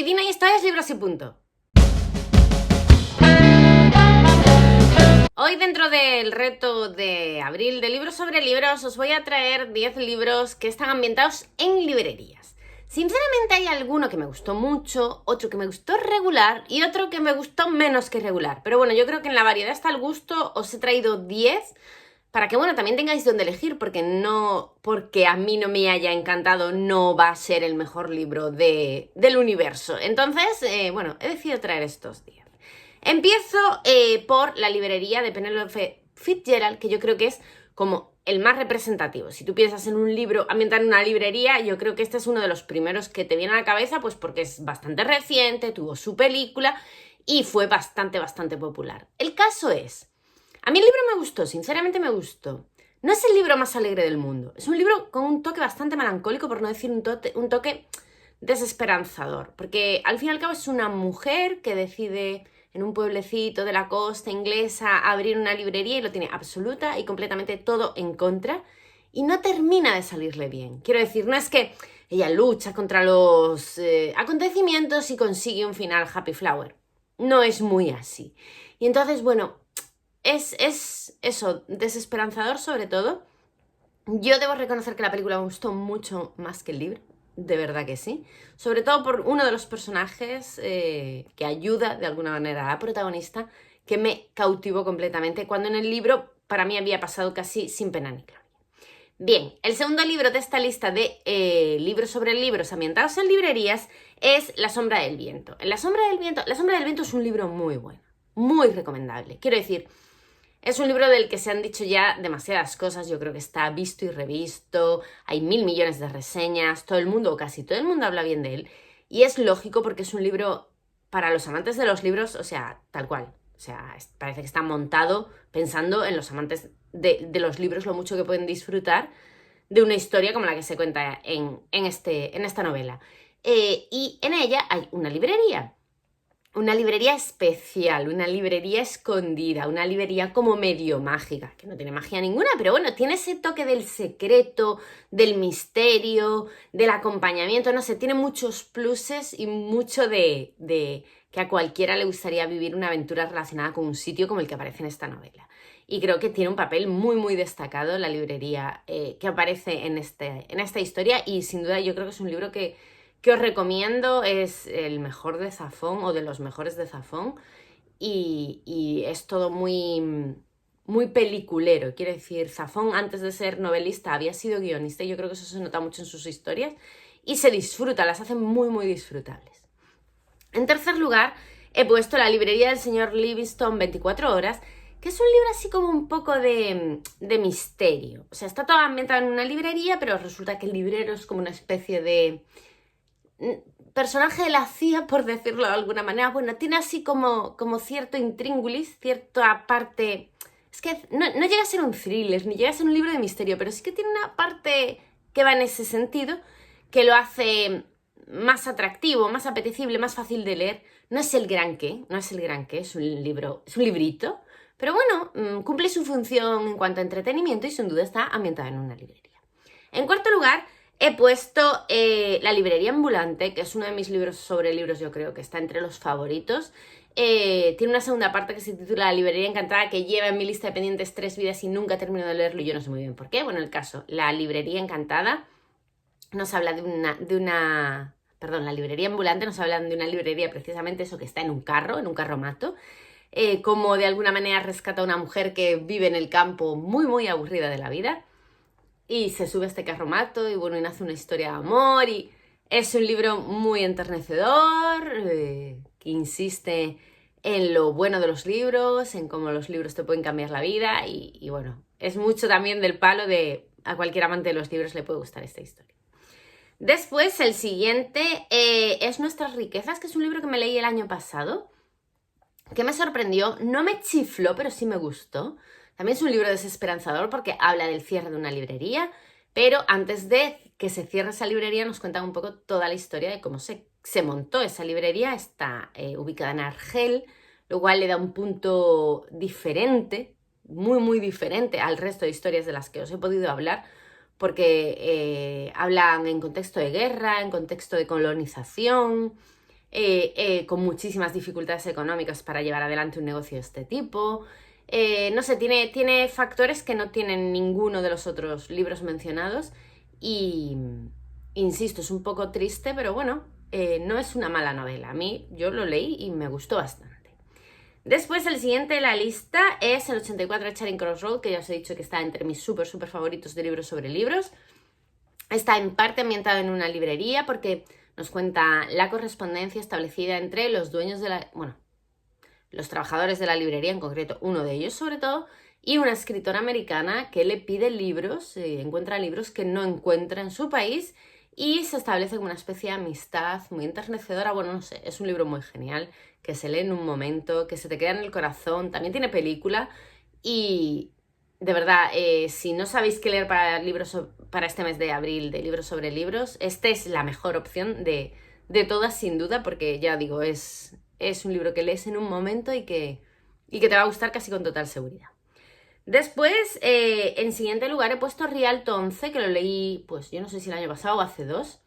Dina y esto es Libros y Punto. Hoy, dentro del reto de abril de libros sobre libros, os voy a traer 10 libros que están ambientados en librerías. Sinceramente hay alguno que me gustó mucho, otro que me gustó regular y otro que me gustó menos que regular. Pero bueno, yo creo que en la variedad está el gusto. Os he traído 10 para que, bueno, también tengáis donde elegir, porque a mí no me haya encantado, no va a ser el mejor libro del universo. Entonces, bueno, he decidido traer estos 10. Empiezo por la librería de Penelope Fitzgerald, que yo creo que es como el más representativo. Si tú piensas en un libro ambientado en una librería, yo creo que este es uno de los primeros que te viene a la cabeza, pues porque es bastante reciente, tuvo su película y fue bastante popular. El caso es, a mí el libro me gustó, sinceramente me gustó. No es el libro más alegre del mundo, es un libro con un toque bastante melancólico, por no decir un toque desesperanzador, porque al fin y al cabo es una mujer que decide en un pueblecito de la costa inglesa abrir una librería y lo tiene absoluta y completamente todo en contra y no termina de salirle bien. Quiero decir, no es que ella lucha contra los acontecimientos y consigue un final happy flower. No es muy así. Y entonces, bueno, es eso, desesperanzador sobre todo. Yo debo reconocer que la película me gustó mucho más que el libro. De verdad que sí. Sobre todo por uno de los personajes que ayuda de alguna manera a la protagonista, que me cautivó completamente, cuando en el libro para mí había pasado casi sin pena ni gloria. Bien, el segundo libro de esta lista de libros sobre libros ambientados en librerías es La sombra del viento. La sombra del viento es un libro muy bueno, muy recomendable. Quiero decir, es un libro del que se han dicho ya demasiadas cosas, yo creo que está visto y revisto, hay 1000 millones de reseñas, todo el mundo, o casi todo el mundo habla bien de él, y es lógico porque es un libro para los amantes de los libros, o sea, tal cual, o sea, parece que está montado pensando en los amantes de los libros, lo mucho que pueden disfrutar de una historia como la que se cuenta en esta novela. Y en ella hay una librería especial, una librería escondida, una librería como medio mágica, que no tiene magia ninguna, pero bueno, tiene ese toque del secreto, del misterio, del acompañamiento, no sé, tiene muchos pluses y mucho de que a cualquiera le gustaría vivir una aventura relacionada con un sitio como el que aparece en esta novela. Y creo que tiene un papel muy destacado la librería que aparece en esta historia, y sin duda yo creo que es un libro que os recomiendo, es el mejor de Zafón o de los mejores de Zafón, y es todo muy peliculero. Quiero decir, Zafón antes de ser novelista había sido guionista y yo creo que eso se nota mucho en sus historias y se disfruta, las hacen muy disfrutables. En tercer lugar he puesto La librería del señor Livingstone 24 horas, que es un libro así como un poco de misterio. O sea, está todo ambientado en una librería, pero resulta que el librero es como una especie de personaje de la CIA, por decirlo de alguna manera. Bueno, tiene así como cierto intríngulis, cierta parte. Es que no llega a ser un thriller, ni llega a ser un libro de misterio, pero sí que tiene una parte que va en ese sentido, que lo hace más atractivo, más apetecible, más fácil de leer. No es el gran qué, es un libro, es un librito, pero bueno, cumple su función en cuanto a entretenimiento y sin duda está ambientado en una librería. En cuarto lugar, he puesto La librería ambulante, que es uno de mis libros sobre libros, yo creo que está entre los favoritos. Tiene una segunda parte que se titula La librería encantada, que lleva en mi lista de pendientes 3 vidas y nunca he terminado de leerlo y yo no sé muy bien por qué. Bueno, el caso, La librería encantada nos habla la librería ambulante nos habla de una librería, precisamente eso, que está en un carromato, como de alguna manera rescata a una mujer que vive en el campo muy aburrida de la vida. Y se sube a este carromato y bueno, y nace una historia de amor, y es un libro muy enternecedor, que insiste en lo bueno de los libros, en cómo los libros te pueden cambiar la vida, y bueno, es mucho también del palo de a cualquier amante de los libros le puede gustar esta historia. Después, el siguiente es Nuestras riquezas, que es un libro que me leí el año pasado, que me sorprendió, no me chifló, pero sí me gustó. También es un libro desesperanzador porque habla del cierre de una librería, pero antes de que se cierre esa librería nos cuentan un poco toda la historia de cómo se montó esa librería. Está ubicada en Argel, lo cual le da un punto diferente, muy diferente al resto de historias de las que os he podido hablar, porque hablan en contexto de guerra, en contexto de colonización, con muchísimas dificultades económicas para llevar adelante un negocio de este tipo. No sé, tiene factores que no tienen ninguno de los otros libros mencionados y, insisto, es un poco triste, pero bueno, no es una mala novela. A mí, yo lo leí y me gustó bastante. Después, el siguiente de la lista es el 84 de Charing Cross Road, que ya os he dicho que está entre mis súper favoritos de libros sobre libros. Está en parte ambientado en una librería porque nos cuenta la correspondencia establecida entre los dueños de los trabajadores de la librería, en concreto uno de ellos sobre todo, y una escritora americana que le pide libros, encuentra libros que no encuentra en su país y se establece como una especie de amistad muy enternecedora. Bueno, no sé, es un libro muy genial, que se lee en un momento, que se te queda en el corazón, también tiene película y de verdad, si no sabéis qué leer para este mes de abril de libros sobre libros, esta es la mejor opción de todas sin duda, porque ya digo, es un libro que lees en un momento y que te va a gustar casi con total seguridad. Después, en siguiente lugar, he puesto Rialto 11, que lo leí, pues yo no sé si el año pasado o hace 2,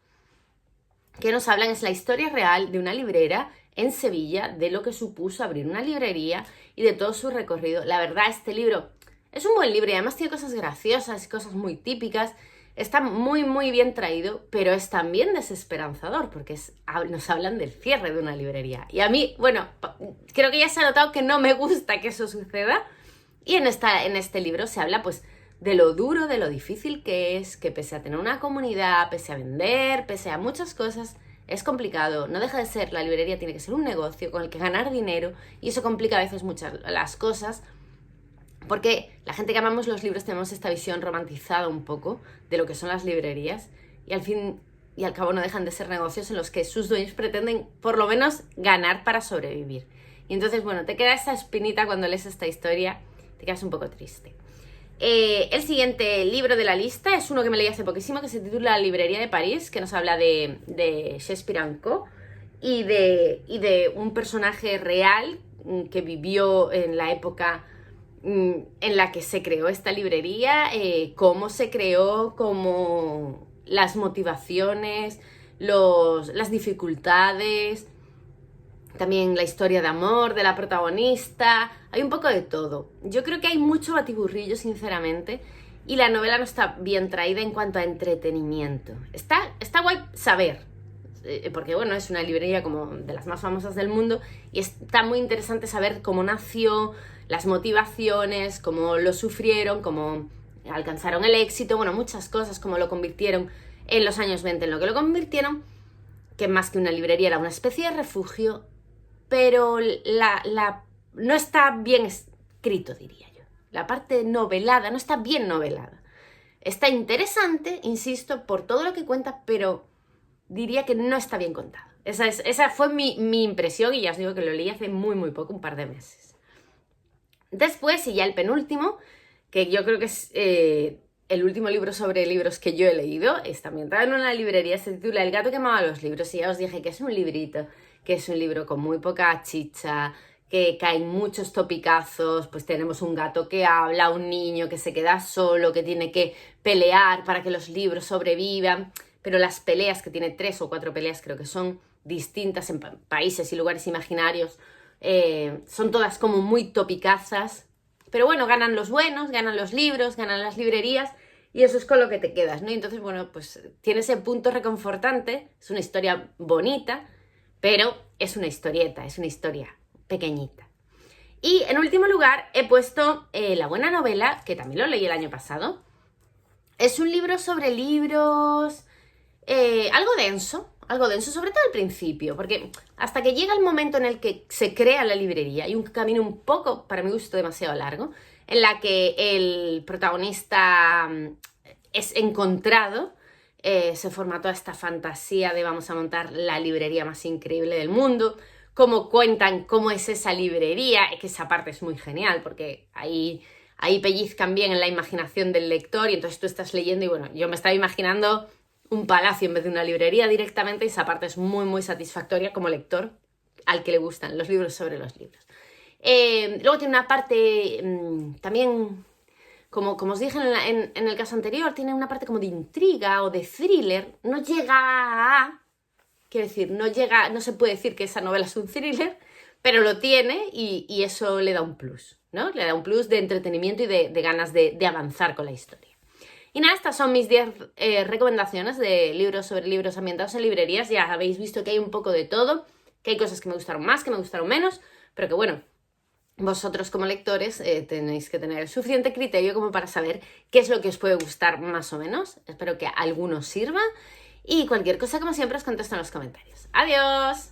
que nos hablan, es la historia real de una librera en Sevilla, de lo que supuso abrir una librería y de todo su recorrido. La verdad, este libro es un buen libro y además tiene cosas graciosas y cosas muy típicas. Está muy bien traído, pero es también desesperanzador porque nos hablan del cierre de una librería. Y a mí, bueno, creo que ya se ha notado que no me gusta que eso suceda. Y en este libro se habla pues de lo duro, de lo difícil que es, que pese a tener una comunidad, pese a vender, pese a muchas cosas, es complicado. No deja de ser, la librería tiene que ser un negocio con el que ganar dinero y eso complica a veces muchas las cosas. Porque la gente que amamos los libros tenemos esta visión romantizada un poco de lo que son las librerías y al fin y al cabo no dejan de ser negocios en los que sus dueños pretenden por lo menos ganar para sobrevivir. Y entonces, bueno, te queda esa espinita cuando lees esta historia, te quedas un poco triste. El siguiente libro de la lista es uno que me leí hace poquísimo que se titula La librería de París, que nos habla de Shakespeare & Co. y de un personaje real que vivió en la época en la que se creó esta librería, cómo se creó, cómo las motivaciones, las dificultades, también la historia de amor de la protagonista, hay un poco de todo. Yo creo que hay mucho batiburrillo, sinceramente, y la novela no está bien traída en cuanto a entretenimiento. Está guay saber, porque bueno, es una librería como de las más famosas del mundo y está muy interesante saber cómo nació, las motivaciones, cómo lo sufrieron, cómo alcanzaron el éxito, bueno, muchas cosas, cómo lo convirtieron en los años 20 en lo que lo convirtieron, que más que una librería era una especie de refugio, pero no está bien escrito, diría yo. La parte novelada no está bien novelada. Está interesante, insisto, por todo lo que cuenta, pero diría que no está bien contado. Esa fue mi impresión y ya os digo que lo leí hace muy poco, un par de meses. Después, y ya el penúltimo, que yo creo que es el último libro sobre libros que yo he leído, está ambientado en una librería, se titula El gato que amaba los libros, y ya os dije que es un librito, que es un libro con muy poca chicha, que caen muchos topicazos, pues tenemos un gato que habla, un niño que se queda solo, que tiene que pelear para que los libros sobrevivan, pero las peleas, que tiene 3 o 4 peleas creo que son distintas en países y lugares imaginarios, son todas como muy topicazas, pero bueno, ganan los buenos, ganan los libros, ganan las librerías y eso es con lo que te quedas, ¿no? Y entonces, bueno, pues tiene ese punto reconfortante, es una historia bonita, pero es una historieta, es una historia pequeñita. Y en último lugar he puesto La buena novela, que también lo leí el año pasado. Es un libro sobre libros, algo denso, sobre todo al principio, porque hasta que llega el momento en el que se crea la librería, hay un camino un poco, para mi gusto, demasiado largo, en la que el protagonista es encontrado, se forma toda esta fantasía de vamos a montar la librería más increíble del mundo, cómo cuentan cómo es esa librería, que esa parte es muy genial, porque ahí pellizcan bien en la imaginación del lector y entonces tú estás leyendo y bueno, yo me estaba imaginando un palacio en vez de una librería directamente y esa parte es muy satisfactoria como lector al que le gustan los libros sobre los libros. Luego tiene una parte también, como os dije en el caso anterior, tiene una parte como de intriga o de thriller, no llega a... quiero decir, no se puede decir que esa novela es un thriller, pero lo tiene y eso le da un plus, ¿no? Le da un plus de entretenimiento y de ganas de avanzar con la historia. Y nada, estas son mis 10 recomendaciones de libros sobre libros ambientados en librerías. Ya habéis visto que hay un poco de todo, que hay cosas que me gustaron más, que me gustaron menos, pero que bueno, vosotros como lectores tenéis que tener suficiente criterio como para saber qué es lo que os puede gustar más o menos. Espero que a algunos sirva y cualquier cosa, como siempre, os contesto en los comentarios. ¡Adiós!